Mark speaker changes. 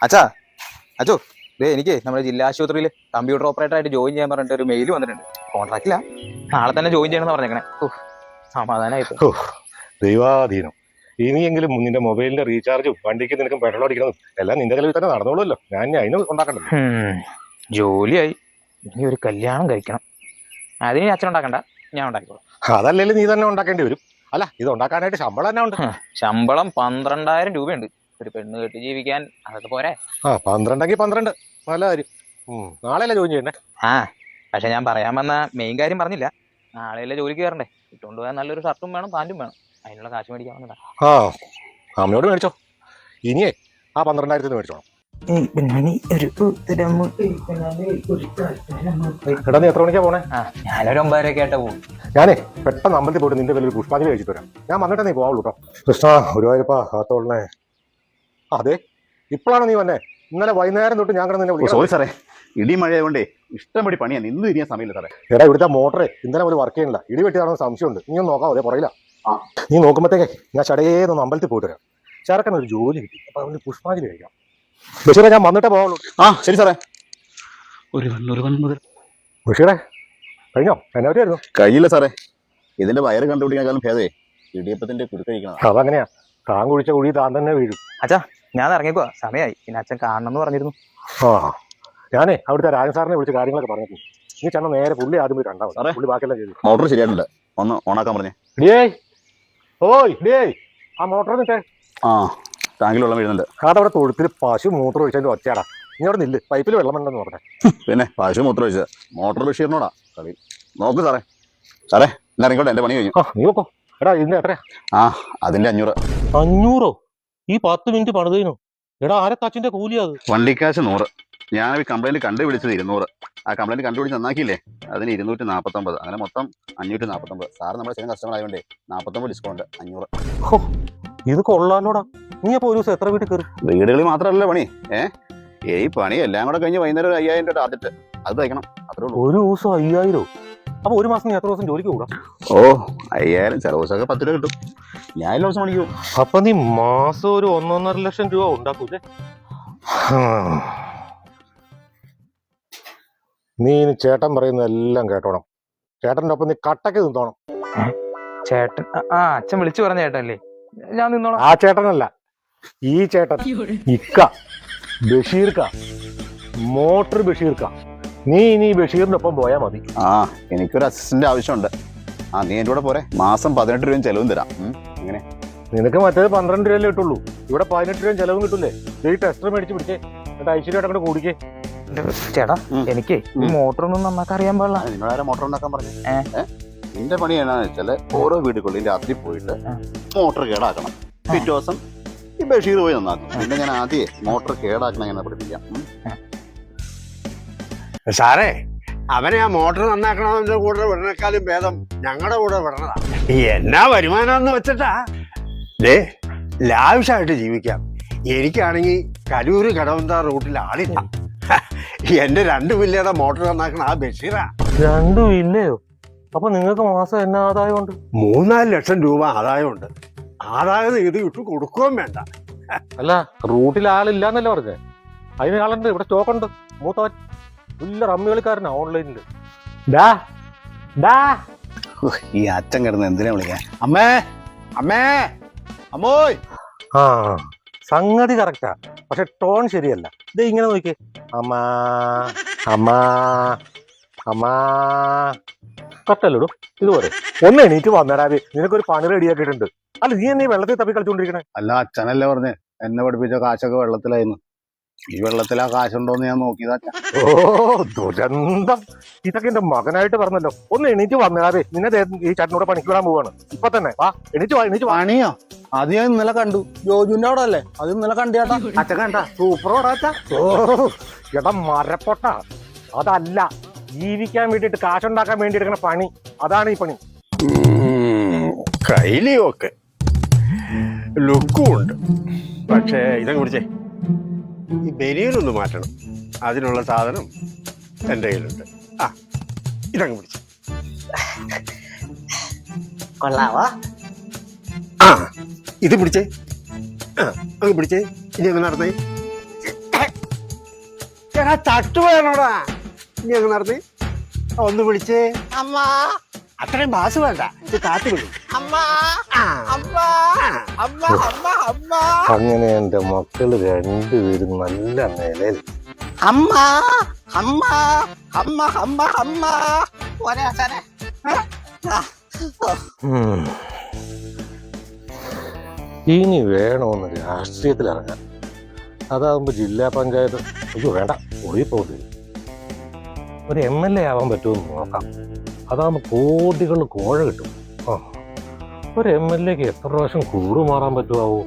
Speaker 1: അച്ഛാ അച്ഛോ എനിക്ക് നമ്മുടെ ജില്ലാ ആശുപത്രിയിൽ കമ്പ്യൂട്ടർ ഓപ്പറേറ്റർ ആയിട്ട് ജോയിൻ ചെയ്യാൻ പറഞ്ഞിട്ട് ഒരു മെയിൽ വന്നിട്ടുണ്ട്. കോൺട്രാക്റ്റില്ല, നാളെ തന്നെ ജോയിൻ ചെയ്യണമെന്ന് പറഞ്ഞേക്കണേ. സമാധാനമായിട്ട്.
Speaker 2: ദൈവാധീനം. ഇനിയെങ്കിലും നിന്റെ മൊബൈലിന്റെ റീചാർജും വണ്ടിക്ക് നിനക്കും പെട്രോൾ അടിക്കണം എല്ലാം നിന്റെ ചെലവിൽ തന്നെ നടന്നോളൂല്ലോ. ഞാൻ അതിന് ഉണ്ടാക്കണ്ടല്ലോ.
Speaker 1: ജോലിയായി, ഇനി ഒരു കല്യാണം കഴിക്കണം. അതിന് അച്ഛൻ ഉണ്ടാക്കണ്ട, ഞാൻ ഉണ്ടാക്കിക്കോളാം.
Speaker 2: അതല്ലെങ്കിൽ നീ തന്നെ ഉണ്ടാക്കേണ്ടി വരും. അല്ല, ഇത് ഉണ്ടാക്കാനായിട്ട് ശമ്പളം തന്നെ ഉണ്ട്.
Speaker 1: ശമ്പളം 12,000 രൂപയുണ്ട്. ഒരു പെണ്ണ് കെട്ടി ജീവിക്കാൻ അതൊക്കെ പോരെ.
Speaker 2: 12 നല്ല കാര്യം. നാളെയല്ലേ ജോയിൻ ചെയ്യണ്ടേ?
Speaker 1: പക്ഷെ ഞാൻ പറയാൻ വന്ന മെയിൻ കാര്യം പറഞ്ഞില്ല. നാളെയല്ലേ ജോലിക്ക് കയറണ്ടേ. ഇട്ടുകൊണ്ട് പോയാൽ നല്ലൊരു ഷർട്ടും വേണം, പാൻറ്റും വേണം. അതിനുള്ള കാശ് മേടിക്കാൻ വന്നതാ.
Speaker 2: അമ്മയോട് മേടിച്ചോ. ഇനിയേ ആ 12,000 മേടിച്ചോണം. എടാ, നീ എത്ര മണിക്കാ പോണേ?
Speaker 1: ഞാനൊരു 9:30 ആയിട്ടാ പോകും.
Speaker 2: ഞാനേ പെട്ടെന്ന് അമ്പലത്തിൽ പോയിട്ട് നിന്റെ പേരിൽ ഒരു പുഷ്പാഞ്ജലി കഴിച്ചിട്ട് വരാം. ഞാൻ വന്നിട്ടേ നീ പോവുള്ളൂ കേട്ടോ. കൃഷ്ണ ഗുരുവായൂരപ്പാ കാത്തോളണേ. അതെ, ഇപ്പോഴാണ് നീ വന്നേ? ഇന്നലെ വൈകുന്നേരം തൊട്ട് ഞാൻ കിടന്ന് നിന്നെ.
Speaker 3: സോറി സാറേ, ഇടി മഴയായതുകൊണ്ടേ ഇഷ്ടംപടി പണിയാണ്. ഇന്ന് തിരിയാൻ സമയമില്ല സാറേ.
Speaker 2: എടാ, ഇവിടുത്തെ മോട്ടറേ ഇന്നലെ ഒരു വർക്ക് ചെയ്യണില്ല. ഇടി വെട്ടിയാണെന്ന് സംശയമുണ്ട്. നീ ഒന്ന് നോക്കാം. അതേ പറയില്ല. നീ നോക്കുമ്പോഴത്തേക്കേ ഞാൻ ചടയേന്ന് അമ്പലത്തിൽ പോയിട്ട് വരാം. ചേർക്കാൻ ഒരു ജോലി കിട്ടി. അപ്പൊ അവന് പുഷ്പാഞ്ജലി കഴിക്കാം. ബഷീറെ, ഞാൻ വന്നിട്ടേ പോവുള്ളൂ.
Speaker 3: ശരി സാറേ. ഒരു മുതൽ
Speaker 2: ബഷീറെ കഴിഞ്ഞോ? എന്നാ പറ്റിയായിരുന്നു?
Speaker 3: കഴിയില്ല സാറേ. ഇതിന്റെ വയറ് കണ്ടുപിടിക്കാനും ഭേദേ ഇടിയപ്പത്തിന്റെ കുരുക്കഴിക്കണം.
Speaker 2: അതങ്ങനെയാ, താൻ കുഴിച്ച കുഴി താൻ തന്നെ വീഴും.
Speaker 1: അച്ഛാ, ഞാൻ ഇറങ്ങിക്കോ, സമയമായി. പിന്നെ അച്ഛൻ കാണണം എന്ന് പറഞ്ഞിരുന്നു.
Speaker 2: ഞാനേ അവിടുത്തെ രാജൻ സാറിനെ വിളിച്ച് കാര്യങ്ങളൊക്കെ പറഞ്ഞു. നീ ചെന്ന നേരെ പുള്ളി ആദ്യം പോയി കണ്ടാവും. പുള്ളി ബാക്കിയെല്ലാം ചെയ്തു.
Speaker 3: മോട്ടർ ശരിയായിട്ടുണ്ട്, ഒന്ന് ഓണാക്കാൻ പറഞ്ഞേ.
Speaker 2: ആ മോട്ടർ നിൽക്കേ.
Speaker 3: ടാങ്കിൽ വെള്ളം വീഴുന്നുണ്ട്.
Speaker 2: അതവിടെ തൊഴുത്തിൽ പശു മൂത്രം ഒഴിച്ചതിന്റെ ഒച്ചയാടാ. നീ അവിടെ നില്ല്, പൈപ്പിൽ വെള്ളമുണ്ടെന്ന് പറഞ്ഞേ.
Speaker 3: പിന്നെ പശു മൂത്രം ഒഴിച്ചത് മോട്ടർ ബഷീറിനോടാ കളി. നോക്ക് സാറേ. സാറേ എന്നാ ഇറങ്ങിക്കോട്ടെ, എന്റെ പണി കഴിഞ്ഞു.
Speaker 2: നീ നോക്കോ. എടാ, ഇതിന്റെ എത്രയാ?
Speaker 3: അതിന്റെ 500.
Speaker 2: 500? ഈ 10 മിനിറ്റ് പണിതീനു. എടാ, ആരക്കാച്ചിന്റെ കൂലിയാ അത്?
Speaker 3: വണ്ടിക്കാശ് 100. ഞാൻ ഈ കംപ്ലൈന്റ് കണ്ടുപിടിച്ചത് 200. ആ കംപ്ലൈന്റ് കണ്ടുപിടിച്ച് നന്നാക്കിയില്ലേ, അതിന് 249. അങ്ങനെ മൊത്തം 549. സാറ് നമ്മുടെ സ്ഥിരം കസ്റ്റമർ ആയതുകൊണ്ടേ 49 ഡിസ്കൗണ്ട് 500.
Speaker 2: ഇത് കൊള്ളാലോടാ. നീ അപ്പൊ ഒരു ദിവസം എത്ര വീട്ടിൽ കയറി?
Speaker 3: വീടുകളിൽ മാത്രമല്ല പണി. ഈ പണി എല്ലാം കൂടെ കഴിഞ്ഞ് വൈകുന്നേരം ഒരു 5,000 രൂപ ടാർജറ്റ്. അത് തയ്ക്കണം, അത്രേ ഉള്ളൂ.
Speaker 2: ഒരു ദിവസം 5,000? അപ്പൊ ഒരു മാസം നീ എത്ര ദിവസം ജോലിക്ക് കൂടാ?
Speaker 3: 5,000. ചില ദിവസമൊക്കെ 10 രൂപ കിട്ടും. ഞാൻ എല്ലാ ദിവസം പണിക്കും.
Speaker 2: അപ്പൊ നീ മാസം ഒരു 1.5 ലക്ഷം രൂപ ഉണ്ടാക്കൂലേ? നീ ഇനി ചേട്ടൻ പറയുന്ന എല്ലാം കേട്ടോണം. ചേട്ടന്റെ ഒപ്പം നീ കട്ടക്ക് നിന്നോണം.
Speaker 1: ചേട്ടൻ? അച്ഛൻ വിളിച്ചു പറഞ്ഞ ചേട്ടനല്ലേ? ഞാൻ നിന്നോളാം.
Speaker 2: ആ ചേട്ടനല്ല, ഈ ചേട്ടൻ. ഇക്ക ബഷീർക്ക, മോട്ടർ ബഷീർക്ക. നീ ഇനി ബഷീറിന്റെ ഒപ്പം പോയാ മതി.
Speaker 3: എനിക്കൊരു അസിസ്റ്റന്റ് ആവശ്യമുണ്ട്. നീ എന്റെ കൂടെ പോരെ. മാസം 18 രൂപയും ചെലവും തരാം. എങ്ങനെ?
Speaker 2: നിനക്ക് മറ്റേത് 12 രൂപയല്ലേ കിട്ടുള്ളൂ. ഇവിടെ 18 രൂപയും ചെലവും കിട്ടൂലേ? ഈ ടെസ്റ്റർ മേടിച്ച് പിടിച്ചേ, എന്നിട്ട് ഐശ്വര്യമായിട്ട് അങ്ങോട്ട് കൂടിക്കേ.
Speaker 1: ചേട്ടാ, എനിക്ക് ഈ മോട്ടറൊന്നും നന്നാക്കാൻ അറിയാൻ പാടില്ല.
Speaker 3: നിങ്ങളാരെ മോട്ടർ ഉണ്ടാക്കാൻ പറഞ്ഞു? എന്റെ പണി എന്നാന്ന് വെച്ചാല് ഓരോ വീടുകളിലും രാത്രി പോയിട്ട് മോട്ടർ കേടാക്കണം. പിറ്റേ ദിവസം ഈ ബഷീർ പോയി നന്നാക്കും. പിന്നെ ഞാൻ ആദ്യമേ മോട്ടർ കേടാക്കണം എങ്ങനെ പഠിപ്പിക്കാം.
Speaker 4: സാറേ, അവനെ ആ മോട്ടർ നന്നാക്കണമെന്ന കൂടെ വിടണേക്കാളും ഭേദം ഞങ്ങളുടെ കൂടെ വിടണതാ. എന്നാ വരുമാനം എന്ന് വെച്ചിട്ടാ ലാവിഷായിട്ട് ജീവിക്കാം. എനിക്കാണെങ്കിൽ കരൂര് കടവന്ത റൂട്ടിൽ ആളില്ല. എന്റെ 2 വില്ലയുടെ മോട്ടർ നന്നാക്കണ ആ ബഷീറാ.
Speaker 2: 2 വില്ലയോ? അപ്പൊ നിങ്ങൾക്ക് മാസം എന്നാ ആദായമുണ്ട്?
Speaker 4: 3-4 ലക്ഷം രൂപ ആദായമുണ്ട്. ആദായം ഇത് ഇട്ട് കൊടുക്കുകയും വേണ്ട.
Speaker 2: അല്ല, റൂട്ടിൽ ആളില്ലാന്നല്ലേ പറഞ്ഞേ? അതിന് ആളുണ്ട്, ഇവിടെ സ്റ്റോക്ക് ഉണ്ട്. മൂത്തവൻ വലിയ റമ്മി കളിക്കാരനാ ഓൺലൈനില്.
Speaker 3: ഈ അച്ഛൻ കിടന്ന് എന്തിനാ വിളിക്കാൻ? അമ്മേ, അമ്മേ, അമ്മോയ്.
Speaker 2: സംഗതി കറക്റ്റാ, പക്ഷെ ടോൺ ശരിയല്ല. ഇത് ഇങ്ങനെ നോക്കിയേ. അമ്മാ അമ്മാ അമ്മാ. കറക്റ്റല്ലൂടും ഇതുപോലെ. ഒന്ന് എണീറ്റ് വന്നേരാവേ, നിനക്കൊരു പണി റെഡിയാക്കിയിട്ടുണ്ട്. അല്ല, നീ എന്നെ വെള്ളത്തിൽ തപ്പി കളിച്ചോണ്ടിരിക്കണേ?
Speaker 3: അല്ല, അച്ഛനല്ലേ പറഞ്ഞേ എന്നെ പഠിപ്പിച്ച കാശൊക്കെ വെള്ളത്തിലായിരുന്നു. ഈ വെള്ളത്തിൽ ആ കാശുണ്ടോന്ന് ഞാൻ നോക്കിയതാ.
Speaker 2: ദുരന്തം. ഇതൊക്കെ എന്റെ മകനായിട്ട് പറഞ്ഞല്ലോ. ഒന്ന് എണീറ്റ് വന്നേരാവേ, നിന്നെ ഈ ചേട്ടനോട് പണിക്ക് വിടാൻ പോവാണ് ഇപ്പൊ തന്നെ. എണീറ്റ് പണിയോ?
Speaker 3: അത് ഞാൻ ഇന്നലെ കണ്ടു. ജോജുവിന്റെ അവിടെ അല്ലേ? അത് ഇന്നലെ കണ്ടേട്ടാ.
Speaker 2: അച്ഛൻ കണ്ട? സൂപ്പറോടാ അച്ഛാ. എടാ മരപ്പൊട്ട, അതല്ല. ജീവിക്കാൻ വേണ്ടിട്ട്, കാശുണ്ടാക്കാൻ വേണ്ടി എടുക്കുന്ന പണി, അതാണ് ഈ പണി.
Speaker 4: കയ്യിലൊക്കെ ലുക്കും ഉണ്ട്. പക്ഷേ ഇതങ്ങ് പിടിച്ചേ, ഈ ബനിയനൊന്ന് മാറ്റണം. അതിനുള്ള സാധനം എൻ്റെ കയ്യിലുണ്ട്. ഇതങ്ങ് പിടിച്ചേ.
Speaker 1: കൊള്ളാവാ?
Speaker 4: ഇത് പിടിച്ചേ. അങ്ങ് പിടിച്ചേ. ഇനി അങ്ങ് നടന്നേ. എടാ തട്ടു വേണോടാ നീ അങ്ങ് നടന്ന് ഒന്ന് വിളിച്ചേ
Speaker 5: അമ്മ
Speaker 4: അത്രയും ബാസ് വേണ്ട ഇത് താത്തി വിളി
Speaker 5: അമ്മ
Speaker 4: ആ.
Speaker 5: അമ്മ അമ്മ അമ്മ അമ്മ
Speaker 2: അങ്ങനെ എന്റെ മക്കള് രണ്ടുപേരും നല്ല നിലയിൽ.
Speaker 5: അമ്മ അമ്മ അമ്മ അമ്മ അമ്മ പോരെ ആശാനെ
Speaker 2: ഉം. ഇനി വേണമെന്ന് രാഷ്ട്രീയത്തിൽ ഇറങ്ങാൻ. അതാകുമ്പോ ജില്ലാ പഞ്ചായത്ത് ഇത് വേണ്ട ഒളിയിൽ പോകുന്നത്. ഒരു MLA ആവാൻ പറ്റുമെന്ന് നോക്കാം. അതാകുമ്പോ കോടികൾ കോഴ കിട്ടും. ഒരു MLAക്ക് എത്ര പ്രാവശ്യം കൂറ് മാറാൻ പറ്റുമാവോ?